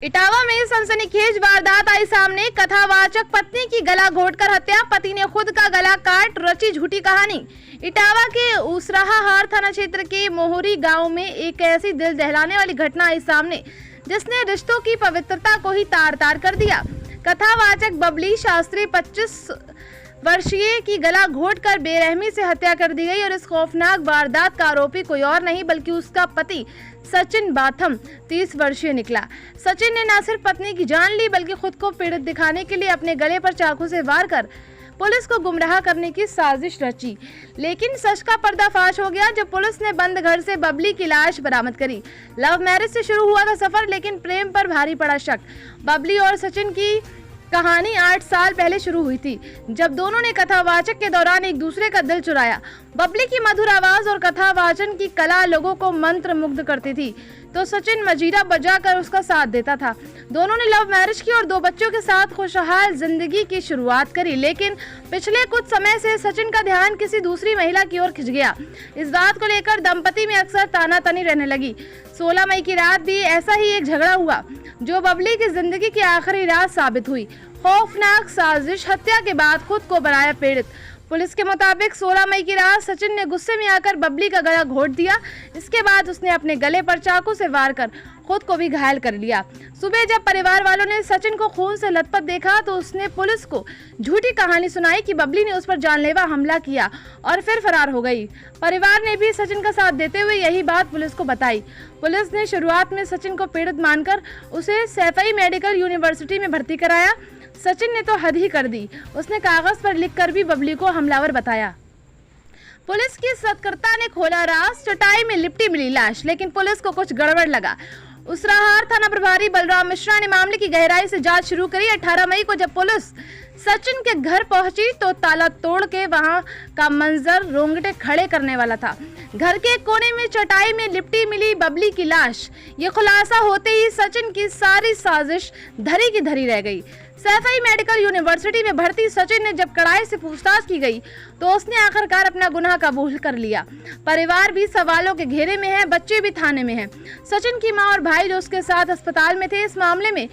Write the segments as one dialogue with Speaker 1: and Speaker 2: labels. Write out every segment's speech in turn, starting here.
Speaker 1: इटावा में सनसनीखेज वारदात आई सामने। कथावाचक पत्नी की गला घोंटकर हत्या, पति ने खुद का गला काट रची झूठी कहानी। इटावा के उसराहार थाना क्षेत्र के मोहरी गांव में एक ऐसी दिल दहलाने वाली घटना आई सामने जिसने रिश्तों की पवित्रता को ही तार तार कर दिया। कथावाचक बबली शास्त्री 25 वर्षीय की गला घोंटकर बेरहमी से हत्या कर दी गई और इस खौफनाक वारदात का आरोपी कोई और नहीं बल्कि उसका पति सचिन बाथम 30 वर्षीय निकला। सचिन ने न सिर्फ पत्नी की जान ली बल्कि खुद को पीड़ित दिखाने के लिए अपने गले पर चाकू से वार कर पुलिस को गुमराह करने की साजिश रची। लेकिन सच का पर्दाफाश हो गया जब पुलिस ने बंद घर से बबली की लाश बरामद करी। लव मैरिज से शुरू हुआ था सफर, लेकिन प्रेम पर भारी पड़ा शक। बबली और सचिन की कहानी 8 साल पहले शुरू हुई थी, जब दोनों ने कथावाचक के दौरान एक दूसरे का दिल चुराया। बबली की मधुर आवाज और कथावाचन की कला लोगों को मंत्र मुग्ध करती थी, तो सचिन मजीरा बजाकर उसका साथ देता था। दोनों ने लव मैरिज की और 2 बच्चों के साथ खुशहाल जिंदगी की शुरुआत करी। लेकिन पिछले कुछ समय से सचिन का ध्यान किसी दूसरी महिला की ओर खिंच गया। इस बात को लेकर दंपति में अक्सर तानातनी रहने लगी। 16 मई की रात भी ऐसा ही एक झगड़ा हुआ जो बबली की जिंदगी की आखिरी रात साबित हुई। खौफनाक साजिश, हत्या के बाद खुद को बनाया पीड़ित। पुलिस के मुताबिक 16 मई की रात सचिन ने गुस्से में आकर बबली का गला घोंट दिया। इसके बाद उसने अपने गले पर चाकू से वार कर खुद को भी घायल कर लिया। सुबह जब परिवार वालों ने सचिन को खून से लथपथ देखा तो उसने पुलिस को झूठी कहानी सुनाई कि बबली ने उस पर जानलेवा हमला किया और फिर फरार हो गई। परिवार ने भी सचिन का साथ देते हुए यही बात पुलिस को बताई। पुलिस ने शुरुआत में सचिन को पीड़ित मानकर उसे सैफई मेडिकल यूनिवर्सिटी में भर्ती कराया। सचिन ने तो हद ही कर दी, उसने कागज पर लिखकर भी बबली को हमलावर बताया। पुलिस की सतर्कता ने खोला राज, चटाई में लिपटी मिली लाश, लेकिन पुलिस को कुछ गड़बड़ लगा। उसराहार थाना प्रभारी बलराम मिश्रा ने मामले की गहराई से जांच शुरू करी। 18 मई को जब पुलिस सचिन के घर पहुंची तो ताला तोड़ के वहां का मंजर रोंगटे खड़े करने वाला था। घर के कोने में चटाई में लिपटी मिली बबली की लाश। ये खुलासा होते ही सचिन की सारी साजिश धरी की धरी रह गई। सैफई मेडिकल यूनिवर्सिटी में भर्ती सचिन ने जब कड़ाई से पूछताछ की गई तो उसने आखिरकार अपना गुनाह कबूल कर लिया। परिवार भी सवालों के घेरे में है, बच्चे भी थाने में हैं। सचिन की मां और भाई जो उसके साथ अस्पताल में थे, इस मामले में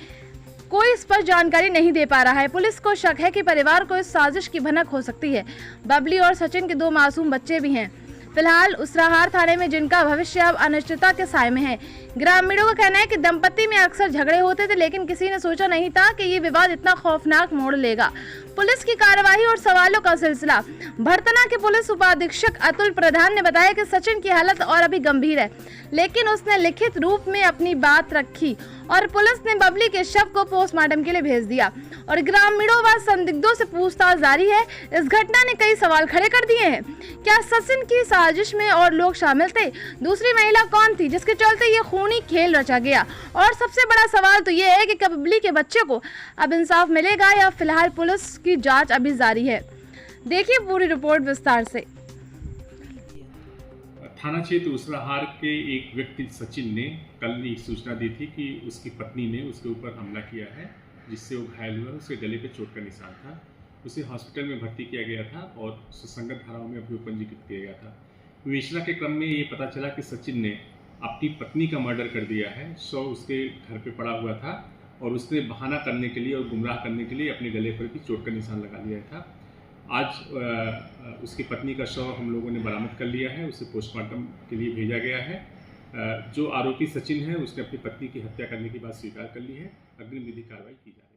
Speaker 1: कोई स्पष्ट जानकारी नहीं दे पा रहा है। पुलिस को शक है कि परिवार को इस साजिश की भनक हो सकती है। बबली और सचिन के 2 मासूम बच्चे भी हैं। फिलहाल उसराहार थाने में जिनका भविष्य अब अनिश्चितता के साए में है। ग्रामीणों का कहना है कि दंपति में अक्सर झगड़े होते थे, लेकिन किसी ने सोचा नहीं था कि ये विवाद इतना खौफनाक मोड़ लेगा। पुलिस की कार्रवाई और सवालों का सिलसिला। भरतना के पुलिस उपाधीक्षक अतुल प्रधान ने बताया कि सचिन की हालत और अभी गंभीर है, लेकिन उसने लिखित रूप में अपनी बात रखी और पुलिस ने बबली के शव को पोस्टमार्टम के लिए भेज दिया और ग्रामीणों व संदिग्धों से पूछताछ जारी है। इस घटना ने कई सवाल खड़े कर दिए हैं। क्या सचिन की साजिश में और लोग शामिल थे? दूसरी महिला कौन थी जिसके चलते ये खूनी खेल रचा गया? और सबसे बड़ा सवाल तो ये है कि क्या बबली के बच्चे को अब इंसाफ मिलेगा या फिलहाल पुलिस की जांच अभी जारी है? देखिए पूरी रिपोर्ट विस्तार से।
Speaker 2: थाना क्षेत्र उसराहार के एक व्यक्ति सचिन ने कल एक सूचना दी थी कि उसकी पत्नी ने उसके ऊपर हमला किया है, जिससे वो घायल हुआ। उसके गले पे चोट का निशान था। उसे हॉस्पिटल में भर्ती किया गया था और सुसंगत धाराओं में अभियोग पंजीकृत किया गया था। विवेचना के क्रम में ये पता चला कि सचिन ने अपनी पत्नी का मर्डर कर दिया है। शव उसके घर पे पड़ा हुआ था और उसने बहाना करने के लिए और गुमराह करने के लिए अपने गले पर भी चोट का निशान लगा लिया था। आज उसकी पत्नी का शव हम लोगों ने बरामद कर लिया है, उसे पोस्टमार्टम के लिए भेजा गया है। जो आरोपी सचिन है उसने अपनी पत्नी की हत्या करने की बात स्वीकार कर ली है। अग्रिम विधिक कार्रवाई की जा रही है।